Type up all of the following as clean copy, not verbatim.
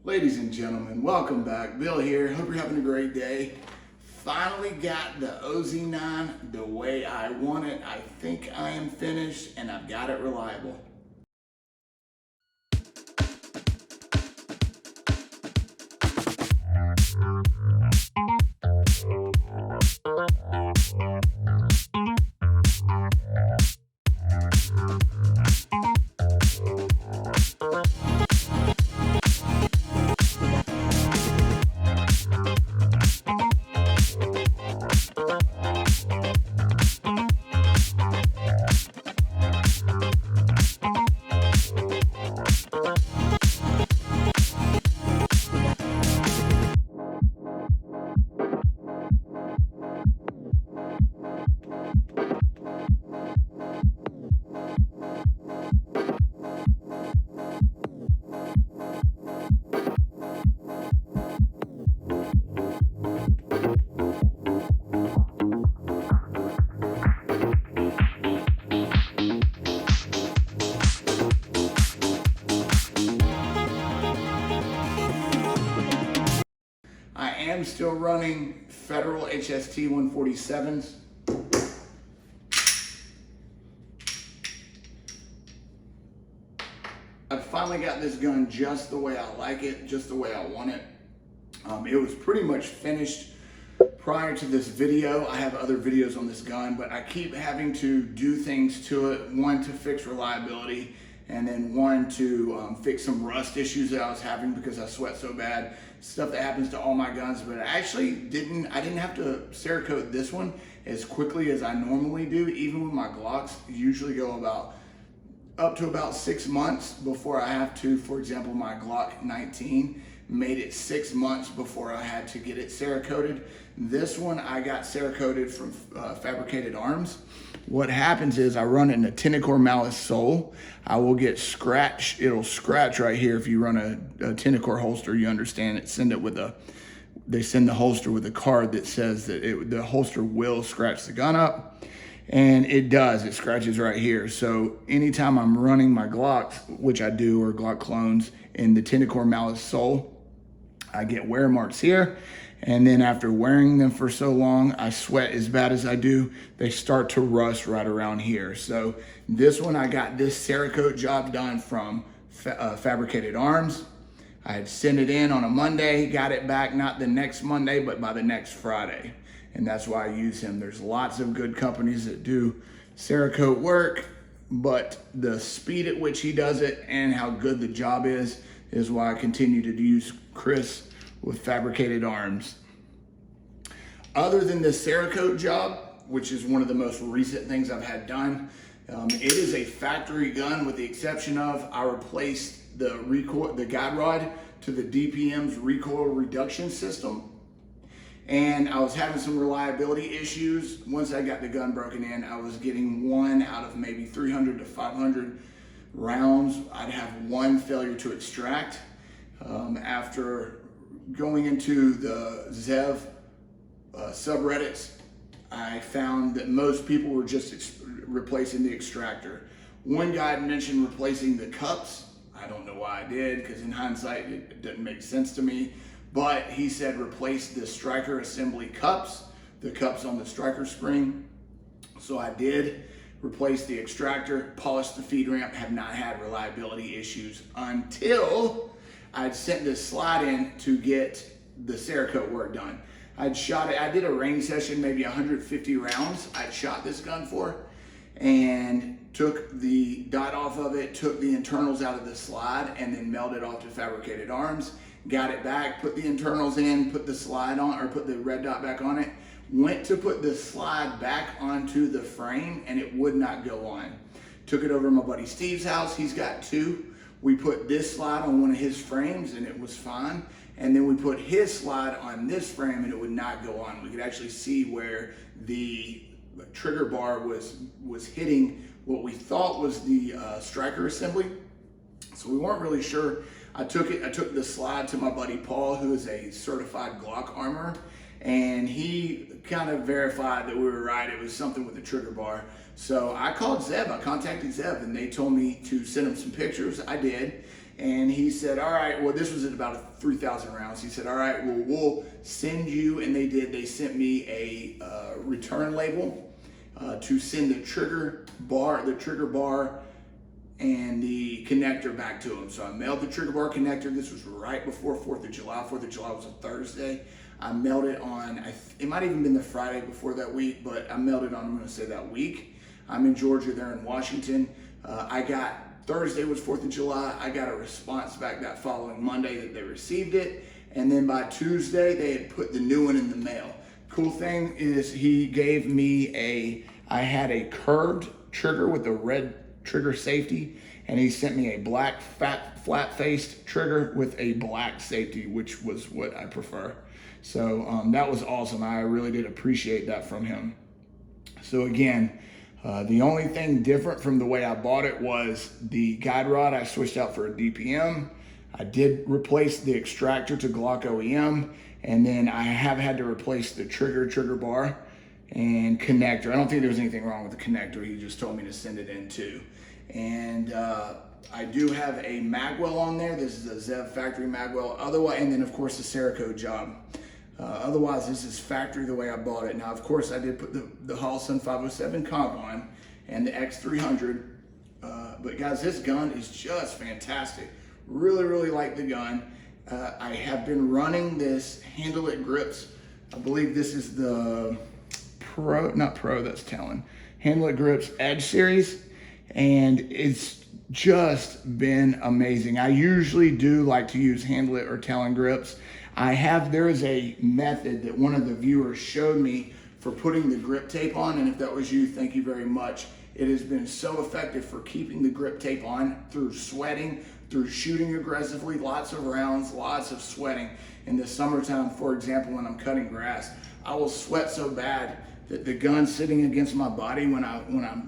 Ladies and gentlemen, welcome back. Bill here. Hope you're having a great day. Finally got the OZ9 the way I want it. I think I am finished and I've got it reliable. I am still running Federal HST 147s. I finally got this gun just the way I like it, just the way I want it. It was pretty much finished prior to this video. I have other videos on this gun, but I keep having to do things to it. One, to fix reliability, and then one to fix some rust issues that I was having because I sweat so bad. Stuff that happens to all my guns, but I didn't have to Cerakote this one as quickly as I normally do. Even with my Glocks, usually go up to about 6 months before I have to. For example, my Glock 19 made it 6 months before I had to get it Cerakoted. This one I got Cerakoted from Fabricated Arms. What happens is I run it in a Tenacor Malice sole. I will get scratch. It'll scratch right here. If you run a Tenacor holster, you understand it. They send the holster with a card that says that the holster will scratch the gun up. And it does, it scratches right here. So anytime I'm running my Glocks, which I do, or Glock clones, in the Tenacor Malice sole, I get wear marks here. And then after wearing them for so long, I sweat as bad as I do, they start to rust right around here. So this one, I got this Cerakote job done from Fabricated Arms. I had sent it in on a Monday, got it back not the next Monday, but by the next Friday. And that's why I use him. There's lots of good companies that do Cerakote work, but the speed at which he does it and how good the job is why I continue to use Chris with Fabricated Arms. Other than the Cerakote job, which is one of the most recent things I've had done, it is a factory gun with the exception of I replaced the guide rod to the DPM's recoil reduction system. And I was having some reliability issues. Once I got the gun broken in, I was getting 1 out of maybe 300 to 500 rounds. I'd have one failure to extract. After going into the Zev subreddits, I found that most people were just replacing the extractor. One guy had mentioned replacing the cups. I don't know why I did, because in hindsight, it didn't make sense to me. But he said replace the striker assembly cups, the cups on the striker spring. So I did replace the extractor, polished the feed ramp, have not had reliability issues until I'd sent this slide in to get the Cerakote work done. I'd shot it, I did a range session, maybe 150 rounds I'd shot this gun for, and took the dot off of it, took the internals out of the slide, and then melted off to Fabricated Arms. Got it back, put the internals in, put the slide on, or put the red dot back on it. Went to put the slide back onto the frame and it would not go on. Took it over to my buddy Steve's house, he's got 2. We put this slide on one of his frames and it was fine. And then we put his slide on this frame and it would not go on. We could actually see where the trigger bar was hitting what we thought was the striker assembly. So we weren't really sure. I took the slide to my buddy Paul, who is a certified Glock armorer, and he kind of verified that we were right. It was something with the trigger bar. So I called Zeb, I contacted Zeb, and they told me to send him some pictures. I did, And he said, all right, well, this was at about 3,000 rounds. He said, all right, well, we'll send you, and they did. They sent me a return label to send the trigger bar and the connector back to him. So I mailed the trigger bar connector. This was right before 4th of July. 4th of July was a Thursday. I mailed it on, it might have even been the Friday before that week, but I mailed it on, I'm gonna say that week. I'm in Georgia, they're in Washington. Thursday was 4th of July. I got a response back that following Monday that they received it. And then by Tuesday, they had put the new one in the mail. Cool thing is he gave me I had a curved trigger with a red trigger safety, and he sent me a black flat-faced trigger with a black safety, which was what I prefer. So that was awesome. I really did appreciate that from him. So again, the only thing different from the way I bought it was the guide rod. I switched out for a DPM. I did replace the extractor to Glock OEM, and then I have had to replace the trigger bar and connector. I don't think there was anything wrong with the connector. He just told me to send it in too. And I do have a magwell on there. This is a Zev factory magwell. Otherwise, and then of course the Cerakote job. Otherwise, this is factory the way I bought it. Now, of course, I did put the Holosun 507 comp on and the X300. But guys, this gun is just fantastic. Really, really like the gun. I have been running this Handle It Grips. I believe this is the that's Talon. Handle It Grips Edge series. And it's just been amazing. I usually do like to use Handle It or Talon grips. There is a method that one of the viewers showed me for putting the grip tape on, and if that was you, thank you very much. It has been so effective for keeping the grip tape on through sweating, through shooting aggressively, lots of rounds, lots of sweating. In the summertime, for example, when I'm cutting grass, I will sweat so bad that the gun sitting against my body when I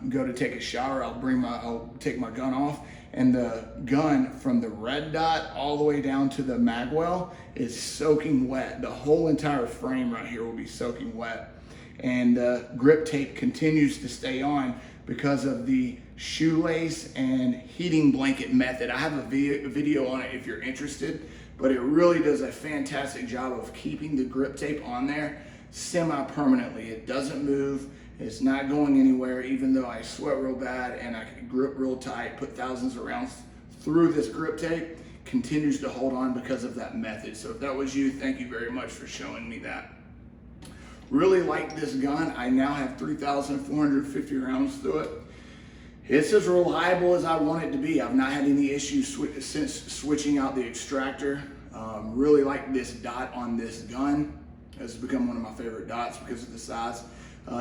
go to take a shower, I'll take my gun off, and the gun from the red dot all the way down to the magwell is soaking wet. The whole entire frame right here will be soaking wet. And the grip tape continues to stay on because of the shoelace and heating blanket method. I have a video on it if you're interested, but it really does a fantastic job of keeping the grip tape on there semi-permanently. It doesn't move. It's not going anywhere, even though I sweat real bad and I can grip real tight, put thousands of rounds through this grip tape, continues to hold on because of that method. So if that was you, thank you very much for showing me that. Really like this gun. I now have 3,450 rounds through it. It's as reliable as I want it to be. I've not had any issues since switching out the extractor. Really like this dot on this gun. It's become one of my favorite dots because of the size.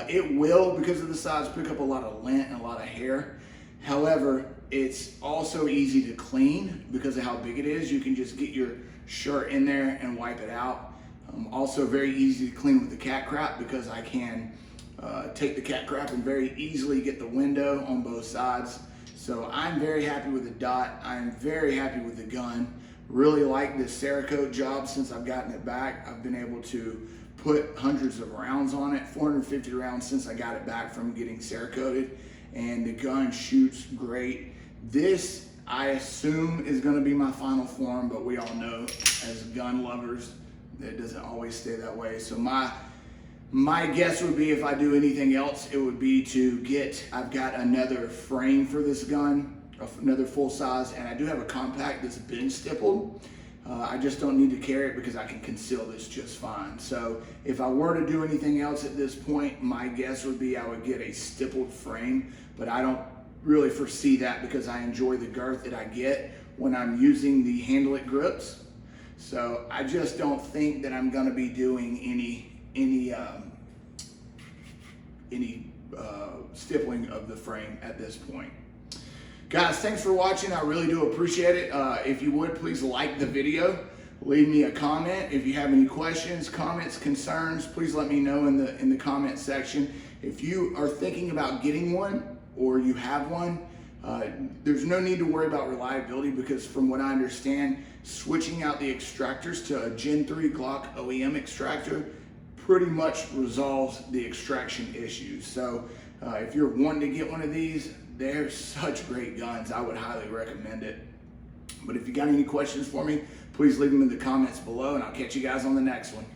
It will, because of the size, pick up a lot of lint and a lot of hair. However, it's also easy to clean because of how big it is. You can just get your shirt in there and wipe it out. Also very easy to clean with the cat crap because I can take the cat crap and very easily get the window on both sides. So I'm very happy with the dot. I'm very happy with the gun. Really like this Cerakote job since I've gotten it back. I've been able to put hundreds of rounds on it, 450 rounds since I got it back from getting Cerakoted, and the gun shoots great. This, I assume, is gonna be my final form, but we all know as gun lovers, it doesn't always stay that way. So my guess would be if I do anything else, it would be to I've got another frame for this gun, another full size, and I do have a compact that's been stippled. I just don't need to carry it because I can conceal this just fine. So if I were to do anything else at this point, my guess would be I would get a stippled frame, but I don't really foresee that because I enjoy the girth that I get when I'm using the Handle It grips. So I just don't think that I'm gonna be doing any stippling of the frame at this point. Guys, thanks for watching. I really do appreciate it. If you would, please like the video. Leave me a comment. If you have any questions, comments, concerns, please let me know in the comment section. If you are thinking about getting one or you have one, there's no need to worry about reliability because from what I understand, switching out the extractors to a Gen 3 Glock OEM extractor pretty much resolves the extraction issues. So if you're wanting to get one of these, they're such great guns. I would highly recommend it. But if you got any questions for me, please leave them in the comments below, and I'll catch you guys on the next one.